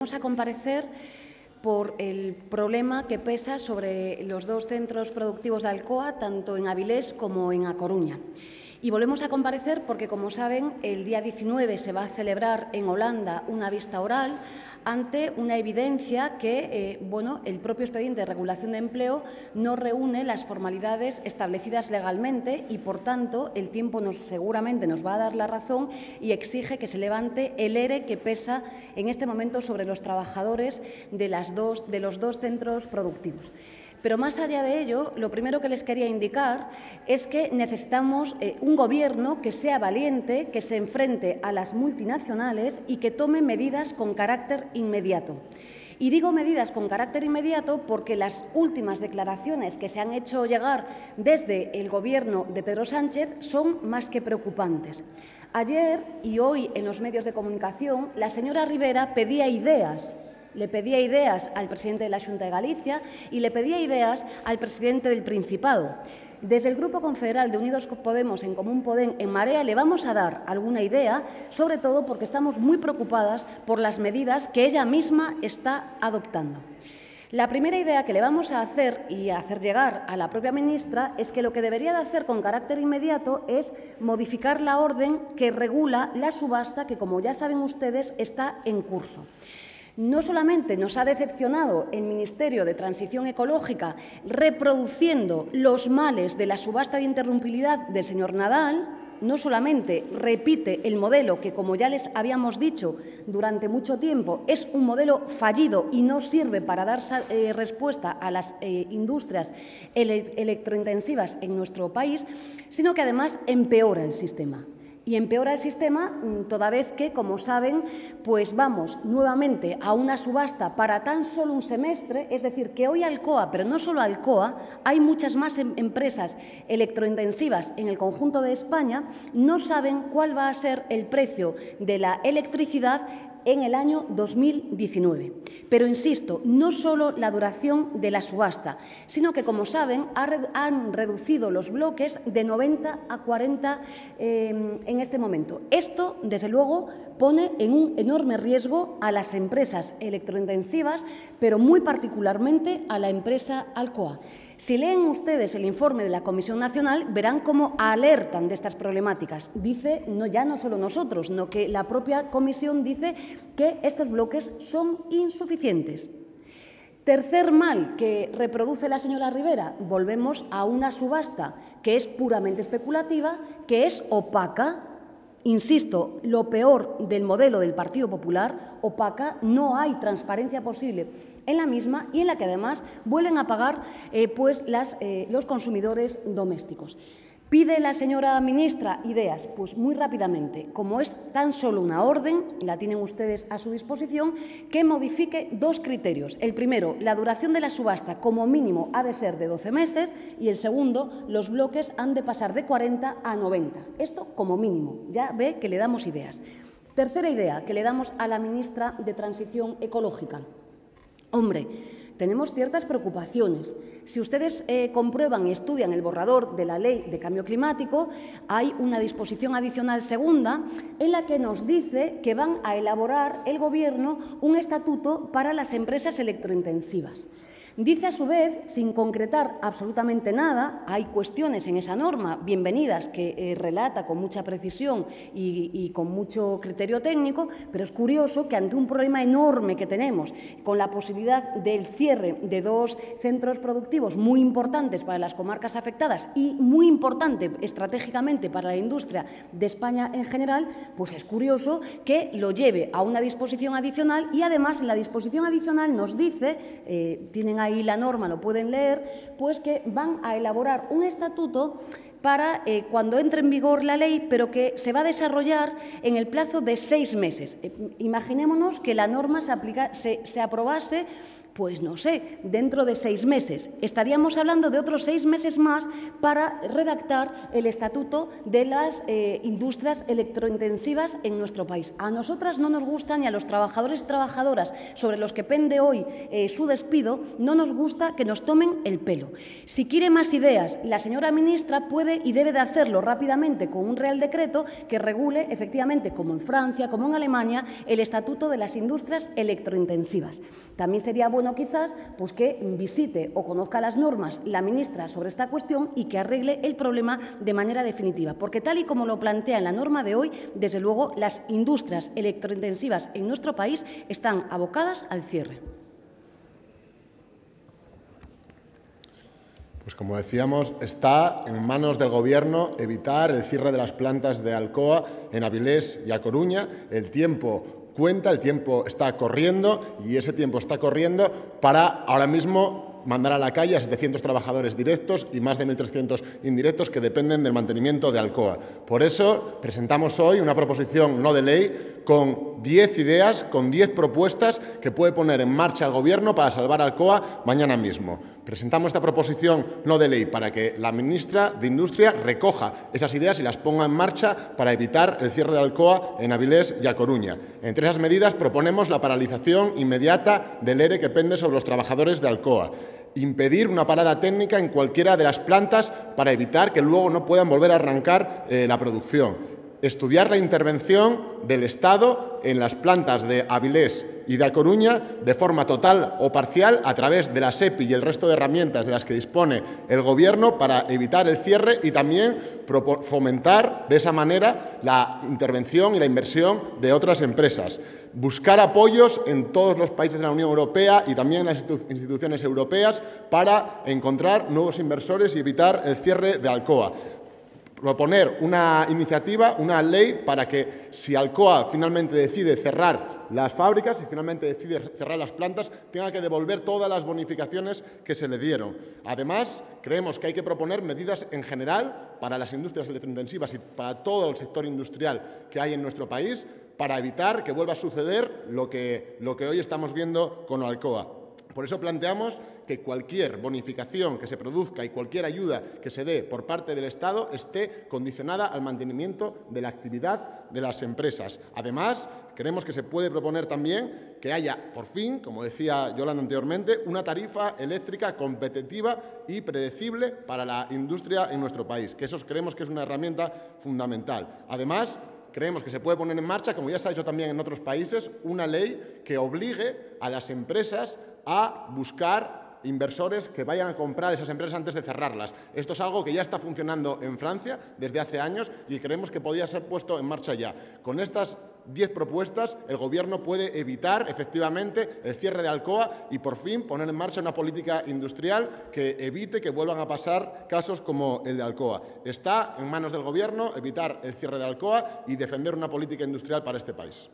venimos a comparecer por el problema que pesa sobre los dos centros productivos de Alcoa, tanto en Avilés como en A Coruña. Y volvemos a comparecer porque, como saben, el día 19 se va a celebrar en Holanda una vista oral ante una evidencia que el propio expediente de regulación de empleo no reúne las formalidades establecidas legalmente y, por tanto, el tiempo seguramente nos va a dar la razón y exige que se levante el ERE que pesa en este momento sobre los trabajadores de los dos centros productivos. Pero más allá de ello, lo primero que les quería indicar es que necesitamos un Gobierno que sea valiente, que se enfrente a las multinacionales y que tome medidas con carácter inmediato. Y digo medidas con carácter inmediato porque las últimas declaraciones que se han hecho llegar desde el Gobierno de Pedro Sánchez son más que preocupantes. Ayer y hoy en los medios de comunicación la señora Ribera pedía ideas. Le pedía ideas al presidente de la Xunta de Galicia y le pedía ideas al presidente del Principado. Desde el Grupo Confederal de Unidos Podemos, En Común Podem, En Marea, le vamos a dar alguna idea, sobre todo porque estamos muy preocupadas por las medidas que ella misma está adoptando. La primera idea que le vamos a hacer y a hacer llegar a la propia ministra es que lo que debería de hacer con carácter inmediato es modificar la orden que regula la subasta que, como ya saben ustedes, está en curso. No solamente nos ha decepcionado el Ministerio de Transición Ecológica reproduciendo los males de la subasta de interrumpibilidad del señor Nadal, no solamente repite el modelo que, como ya les habíamos dicho durante mucho tiempo, es un modelo fallido y no sirve para dar respuesta a las industrias electrointensivas en nuestro país, sino que además empeora el sistema. Y empeora el sistema toda vez que, como saben, pues vamos nuevamente a una subasta para tan solo un semestre, es decir, que hoy Alcoa, pero no solo Alcoa, hay muchas más empresas electrointensivas en el conjunto de España, no saben cuál va a ser el precio de la electricidad en el año 2019. Pero, insisto, no solo la duración de la subasta, sino que, como saben, han reducido los bloques de 90 a 40 en este momento. Esto, desde luego, pone en un enorme riesgo a las empresas electrointensivas, pero muy particularmente a la empresa Alcoa. Si leen ustedes el informe de la Comisión Nacional, verán cómo alertan de estas problemáticas. Dice, ya no solo nosotros, sino que la propia Comisión dice que estos bloques son insuficientes. Tercer mal que reproduce la señora Ribera, volvemos a una subasta que es puramente especulativa, que es opaca. Insisto, lo peor del modelo del Partido Popular, opaca, no hay transparencia posible en la misma y en la que además vuelven a pagar los consumidores domésticos. ¿Pide la señora ministra ideas? Pues muy rápidamente, como es tan solo una orden, la tienen ustedes a su disposición, que modifique dos criterios. El primero, la duración de la subasta como mínimo ha de ser de 12 meses y el segundo, los bloques han de pasar de 40 a 90. Esto como mínimo, ya ve que le damos ideas. Tercera idea que le damos a la ministra de Transición Ecológica. Hombre, tenemos ciertas preocupaciones. Si ustedes comprueban y estudian el borrador de la Ley de Cambio Climático, hay una disposición adicional segunda en la que nos dice que van a elaborar el Gobierno un estatuto para las empresas electrointensivas. Dice, a su vez, sin concretar absolutamente nada, hay cuestiones en esa norma bienvenidas que relata con mucha precisión y con mucho criterio técnico, pero es curioso que ante un problema enorme que tenemos con la posibilidad del cierre de dos centros productivos muy importantes para las comarcas afectadas y muy importante estratégicamente para la industria de España en general, pues es curioso que lo lleve a una disposición adicional y además en la disposición adicional nos dice, tienen ahí la norma, lo pueden leer, pues que van a elaborar un estatuto para cuando entre en vigor la ley, pero que se va a desarrollar en el plazo de 6 meses. Imaginémonos que la norma se aprobase Pues no sé, dentro de 6 meses. Estaríamos hablando de otros 6 meses más para redactar el estatuto de las industrias electrointensivas en nuestro país. A nosotras no nos gusta, ni a los trabajadores y trabajadoras sobre los que pende hoy su despido, no nos gusta que nos tomen el pelo. Si quiere más ideas, la señora ministra puede y debe de hacerlo rápidamente con un Real Decreto que regule, efectivamente, como en Francia, como en Alemania, el estatuto de las industrias electrointensivas. También sería bueno quizás pues que visite o conozca las normas la ministra sobre esta cuestión y que arregle el problema de manera definitiva, porque tal y como lo plantea en la norma de hoy, desde luego las industrias electrointensivas en nuestro país están abocadas al cierre. Pues como decíamos, está en manos del Gobierno evitar el cierre de las plantas de Alcoa en Avilés y A Coruña. El tiempo cuenta, el tiempo está corriendo y ese tiempo está corriendo para ahora mismo mandar a la calle a 700 trabajadores directos y más de 1.300 indirectos que dependen del mantenimiento de Alcoa. Por eso presentamos hoy una proposición no de ley con 10 ideas, con 10 propuestas que puede poner en marcha el Gobierno para salvar Alcoa mañana mismo. Presentamos esta proposición no de ley para que la ministra de Industria recoja esas ideas y las ponga en marcha para evitar el cierre de Alcoa en Avilés y A Coruña. Entre esas medidas proponemos la paralización inmediata del ERE que pende sobre los trabajadores de Alcoa. Impedir una parada técnica en cualquiera de las plantas para evitar que luego no puedan volver a arrancar la producción. Estudiar la intervención del Estado en las plantas de Avilés y de A Coruña de forma total o parcial a través de la SEPI y el resto de herramientas de las que dispone el Gobierno para evitar el cierre y también fomentar de esa manera la intervención y la inversión de otras empresas. Buscar apoyos en todos los países de la Unión Europea y también en las instituciones europeas para encontrar nuevos inversores y evitar el cierre de Alcoa. Proponer una iniciativa, una ley, para que si Alcoa finalmente decide cerrar las fábricas, si finalmente decide cerrar las plantas, tenga que devolver todas las bonificaciones que se le dieron. Además, creemos que hay que proponer medidas en general para las industrias electrointensivas y para todo el sector industrial que hay en nuestro país para evitar que vuelva a suceder lo que hoy estamos viendo con Alcoa. Por eso planteamos que cualquier bonificación que se produzca y cualquier ayuda que se dé por parte del Estado esté condicionada al mantenimiento de la actividad de las empresas. Además, creemos que se puede proponer también que haya, por fin, como decía Yolanda anteriormente, una tarifa eléctrica competitiva y predecible para la industria en nuestro país, que eso creemos que es una herramienta fundamental. Además, creemos que se puede poner en marcha, como ya se ha hecho también en otros países, una ley que obligue a las empresas a buscar inversores que vayan a comprar esas empresas antes de cerrarlas. Esto es algo que ya está funcionando en Francia desde hace años y creemos que podría ser puesto en marcha ya. Con estas 10 propuestas, el Gobierno puede evitar efectivamente el cierre de Alcoa y por fin poner en marcha una política industrial que evite que vuelvan a pasar casos como el de Alcoa. Está en manos del Gobierno evitar el cierre de Alcoa y defender una política industrial para este país.